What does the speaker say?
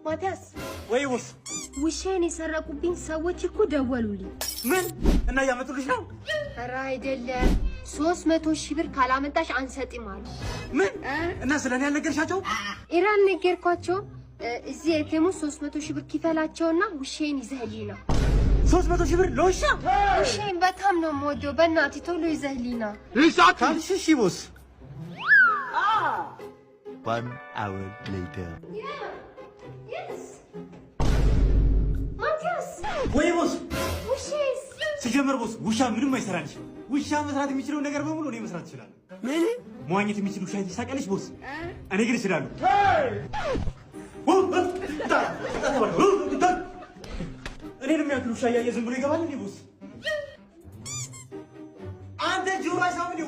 ማቲያስ ወይስ ውሻዬን የሰረቁብኝ ሰዎች እኮ ደወሉልኝ። ምን እና ያመጡልሽ ነው? ኧረ አይደለም 300,000 ብር ካላመጣሽ አንሰጥም አሉ። ምን እና ስለኔ ያልነገርሻቸው? ኢራን ነገርኳቸው። እዚህ ኤቲኤም 300,000 ብር ክፈላቸውና ውሻዬን ይዘህልኝ ነው። 300,000 ብር ለውሻ? ውሻዬን በጣም ነው የምወደው። በእናትህ ቶሎ ይዘህልኝ ነው። ካልሽ እሺ ቦስ። 1 hour later. Yes. ማቲያስ ወይ ቦስ ውሻዬስ? ሲጀመር ቦስ ውሻ ምንም አይሰራልሽ። ውሻ መስራት የሚችለው ነገር በሙሉ እኔ መስራት እችላለሁ። ምን? መዋኘት የሚችል ውሻ ታውቂያለሽ ቦስ? እኔ ግን እችላለሁ። እኔንም ያክል ውሻ እያየ ዝም ብሎ ይገባል እንዴ ቦስ? አንተ ጆሮ አይሰማም እንዴ?